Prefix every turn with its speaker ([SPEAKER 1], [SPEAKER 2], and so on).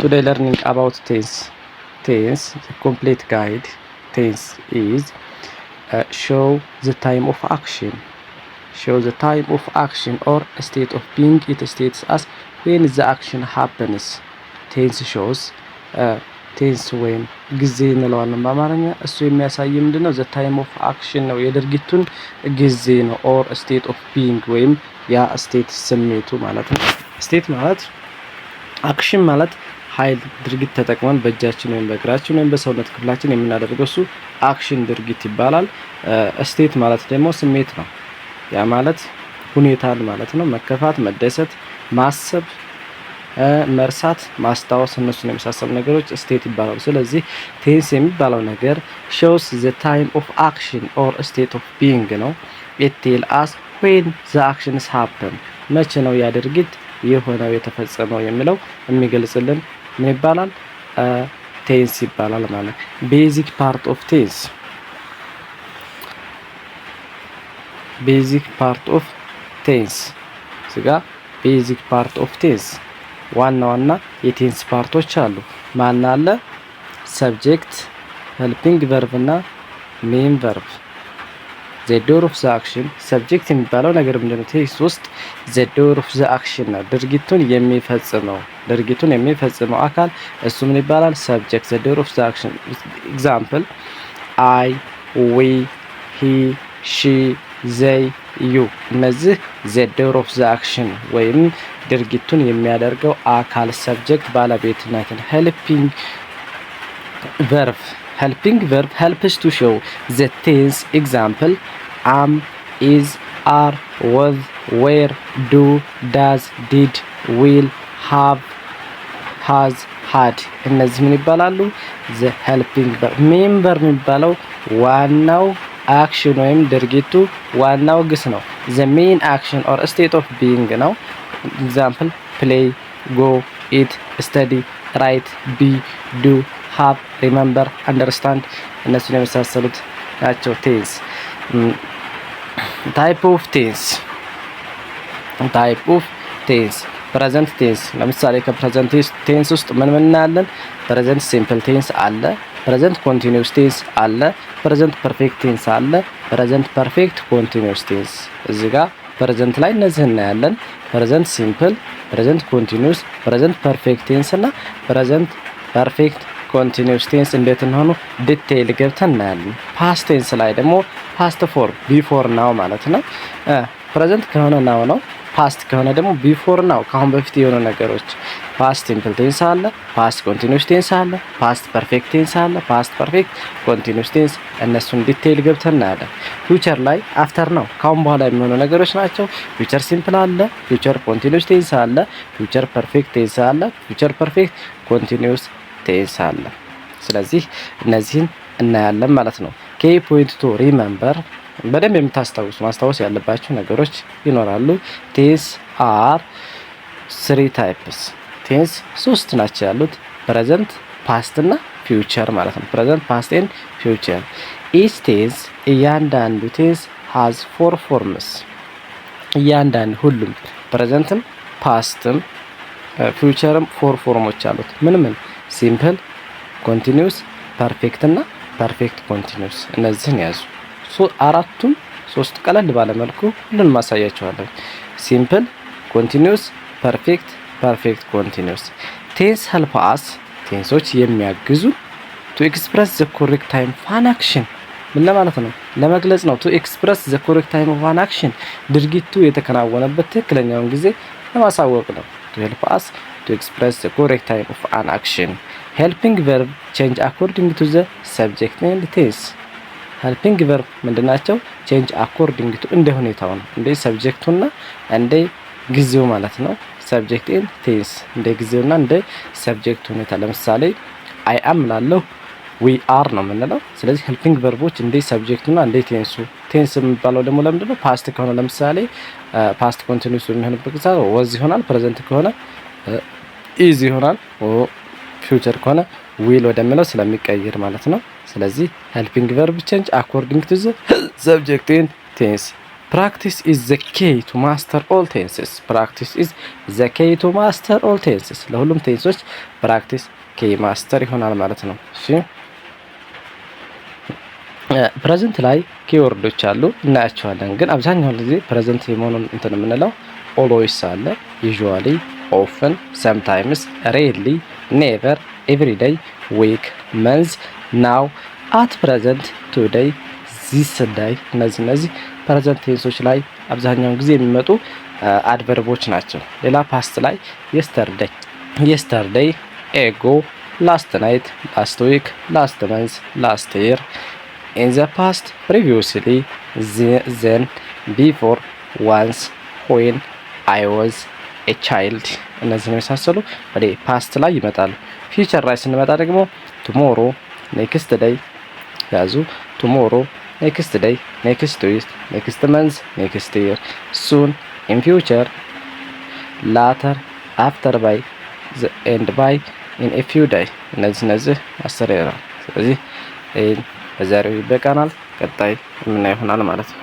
[SPEAKER 1] Today learning about tense. Tense, the complete guide. Tense is show the time of action. Show the time of action or a state of being. It states as when the action happens. Tense shows ቴንስ ወይም ጊዜ እንለዋለን በአማርኛ። እሱ የሚያሳይ ምንድነው? ዘ ታይም ኦፍ አክሽን ነው፣ የድርጊቱን ጊዜ ነው። ኦር ስቴት ኦፍ ቢንግ ወይም ያ ስቴት ስሜቱ ማለት ነው። ስቴት ማለት አክሽን ማለት ኃይል ድርጊት ተጠቅመን በእጃችን ወይም በእግራችን ወይም በሰውነት ክፍላችን የምናደርገው እሱ አክሽን ድርጊት ይባላል። ስቴት ማለት ደግሞ ስሜት ነው። ያ ማለት ሁኔታን ማለት ነው። መከፋት፣ መደሰት፣ ማሰብ፣ መርሳት፣ ማስታወስ እነሱን የመሳሰሉ ነገሮች ስቴት ይባላሉ። ስለዚህ ቴንስ የሚባለው ነገር shows the time of action or state of being ነው። it tells us when the actions happen መቼ ነው ያ ድርጊት የሆነው የተፈጸመው የሚለው የሚገልጽልን ምን ይባላል? ቴንስ ይባላል ማለት። ቤዚክ ፓርት ኦፍ ቴንስ ቤዚክ ፓርት ኦፍ ቴንስ ስጋ ቤዚክ ፓርት ኦፍ ቴንስ ዋና ዋና የቴንስ ፓርቶች አሉ። ማን አለ? ሰብጀክት፣ ሄልፒንግ ቨርብ እና ሜን ቨርብ። ዘ ዶር ኦፍ ዘ አክሽን ሰብጀክት የሚባለው ነገር ምንድነው? ቴንስ ውስጥ ዘ ዶር ኦፍ ዘ አክሽን ነው፣ ድርጊቱን የሚፈጽመው አካል እሱ ምን ይባላል? ሰብጀክት። ዘ ዶር ኦፍ ዘ አክሽን ኤግዛምፕል አይ፣ ዊ፣ ሂ፣ ሺ፣ ዘይ፣ ዩ እነዚህ ዘ ዶር ኦፍ ዘ አክሽን ወይም ድርጊቱን የሚያደርገው አካል ሰብጀክት ባለቤትነትን። ሄልፒንግ ቨርብ helps to show the tense example am, is, are, was, were, do, does, did, will, have, has, had እነዚህ ምን ይባላሉ? the helping verb። ሜን ቨርብ የሚባለው ዋናው አክሽን ወይም ድርጊቱ ዋናው ግስ ነው። the main action or state of being ነው። ኤግዛምፕል play, go, eat, study, write, be, do, have, remember, understand እነሱን የመሳሰሉት ናቸው ቴንስ። ታይፕ ኦፍ ቴንስ ፕሬዘንት ቴንስ። ለምሳሌ ከፕሬዘንት ቴንስ ውስጥ ምን እናያለን? ፕሬዘንት ሲምፕል ቴንስ አለ፣ ፕሬዘንት ኮንቲኒዩስ ቴንስ አለ፣ ፕሬዘንት ፐርፌክት ቴንስ አለ፣ ፕሬዘንት ፐርፌክት ኮንቲኒዩስ ቴንስ። እዚህ ጋር ፕሬዘንት ላይ እነዚህ እናያለን። ፕሬዘንት ሲምፕል፣ ፕሬዘንት ኮንቲኒዩስ፣ ፕሬዘንት ፐርፌክት ቴንስ እና ፕሬዘንት ፐርፌክት ኮንቲኒዩስ ቴንስ እንዴት እንደሆኑ ዲቴይል ገብተን እናያለን። ፓስት ቴንስ ላይ ደግሞ ፓስት ፎር ቢፎር ናው ማለት ነው። ፕሬዘንት ከሆነ ናው ነው፣ ፓስት ከሆነ ደግሞ ቢፎር ናው ከአሁን በፊት የሆኑ ነገሮች። ፓስት ሲምፕል ቴንስ አለ፣ ፓስት ኮንቲኒዩስ ቴንስ አለ፣ ፓስት ፐርፌክት ቴንስ አለ፣ ፓስት ፐርፌክት ኮንቲኒዩስ ቴንስ እነሱን ዲቴይል ገብተን እናያለን። ፊውቸር ላይ አፍተር ነው ከአሁን በኋላ የሚሆኑ ነገሮች ናቸው። ፊውቸር ሲምፕል አለ፣ ፊውቸር ኮንቲኒዩስ ቴንስ አለ፣ ፊውቸር ፐርፌክት ቴንስ አለ፣ ፊውቸር ፐርፌክት ኮንቲኒዩስ ቴንስ አለ። ስለዚህ እነዚህን እናያለን ማለት ነው። ኬ ፖይንት ቱ ሪመምበር በደንብ ማስታወስ ያለባቸው ነገሮች ይኖራሉ። ቴንስ አር 3 ታይፕስ። ቴንስ 3 ናቸው ያሉት፣ ፕሬዘንት፣ ፓስት እና ፊውቸር ማለት ነው። ፕሬዘንት፣ ፓስት ኤንድ ፊውቸር። ኢች ቴንስ እያንዳንዱ ቴንስ ሃዝ 4 ፎርምስ። እያንዳንዱ ሁሉም ፕሬዘንትም ፓስትም ፊውቸርም 4 ፎርሞች አሉት። ምን? ሲምፕል፣ ኮንቲኒዩስ፣ ፐርፌክት እና ፐርፌክት ኮንቲኒዩስ። እነዚህን ያዙ። አራቱም 3 ቀለል ባለ መልኩ ሁሉን ማሳያቸዋለሁ። ሲምፕል፣ ኮንቲኒዩስ፣ ፐርፌክት፣ ፐርፌክት ኮንቲኒዩስ። ቴንስ ሄልፕ አስ ቴንሶች የሚያግዙ ቱ ኤክስፕረስ ዘ ኮሬክት ታይም ኦፍ አን አክሽን ምን ለማለት ነው? ለመግለጽ ነው። ቱ ኤክስፕረስ ዘ ኮሬክት ታይም ኦፍ አን አክሽን ድርጊቱ የተከናወነበት ትክክለኛውን ጊዜ ለማሳወቅ ነው። ቱ ሄልፕ አስ ቱ ኤክስፕረስ ዘ ኮሬክት ታይም ኦፍ አን አክሽን። ሄልፒንግ ቨርብ ቼንጅ አኮርዲንግ ቱ ዘ ሰብጀክት ኤንድ ቴንስ። ሄልፒንግ ቨርብ ምንድናቸው? ቼንጅ አኮርዲንግ ቱ እንደ ሁኔታው ነው፣ እንደ ሰብጀክቱና እንደ ጊዜው ማለት ነው። ሰብጀክት ኤንድ ቴንስ እንደ ጊዜውና እንደ ሰብጀክቱ ሁኔታ። ለምሳሌ አይ አም ላለው ዊ አር ነው የምንለው። ስለዚህ ሄልፒንግ ቨርቦች እንደ ሰብጀክቱና እንደ ቴንሱ። ቴንስ የሚባለው ደግሞ ለምንድነው? ፓስት ከሆነ ለምሳሌ ፓስት ኮንቲኒዩስ የሚሆንበት ጊዜ ወዝ ይሆናል። ፕሬዘንት ከሆነ ኢዝ ይሆናል። ፊውቸር ከሆነ ዊል ወደሚለው ስለሚቀይር ማለት ነው። ስለዚህ ሄልፒንግ ቨርብ ቼንጅ አኮርዲንግ ቱ ዘ ሰብጀክት ኤንድ ቴንስ ፕራክቲስ ኢዝ ዘ ኬይ ቱ ማስተር ኦል ቴንስስ። ፕራክቲስ ኢዝ ዘ ኬይ ቱ ማስተር ኦል ቴንስስ። ለሁሉም ቴንሶች ፕራክቲስ ኬይ ማስተር ይሆናል ማለት ነው። እሺ ፕሬዘንት ላይ ኪወርዶች አሉ እናያቸዋለን። ግን አብዛኛውን ጊዜ ፕሬዘንት የመሆኑን እንትን የምንለው ኦልዌይስ አለ፣ ዩዥዋሊ፣ ኦፍን፣ ሰምታይምስ፣ ሬርሊ፣ ኔቨር፣ ኤቭሪዴይ፣ ዊክ፣ መንዝ፣ ናው፣ አት ፕሬዘንት፣ ቱዴይ፣ ዚስ ዳይ። እነዚህ ፕሬዘንት ቴንሶች ላይ አብዛኛውን ጊዜ የሚመጡ አድቨርቦች ናቸው። ሌላ ፓስት ላይ የስተርዴይ፣ ኤጎ፣ ላስት ናይት፣ ላስት ዊክ፣ ላስት መንዝ፣ ላስት ይር፣ ኢን ዘ ፓስት፣ ፕሪቪየስሊ፣ ዘን፣ ቢፎር፣ ዋንስ፣ ዌን፣ አይ ዋዝ ኤ ቻይልድ። እነዚህን የመሳሰሉ ወደ ፓስት ላይ ይመጣሉ። ፊውቸር ላይ ስንመጣ ደግሞ ቱሞሮ፣ ኔክስት ዴይ ያዙ። ቱሞሮ፣ ኔክስት ዴይ፣ ኔክስት ዊክ፣ ኔክስት መንዝ፣ ኔክስት ይር፣ ሱን፣ ኢን ፊውቸር፣ ላተር፣ አፍተር፣ ባይ፣ ኤንድ ባይ፣ ኢን ኤ ፊው ዴይ። እነዚህ አስር ነው። ስለዚህ በዛሬው ይበቃናል። ቀጣይ የምናየው ይሆናል ማለት ነው።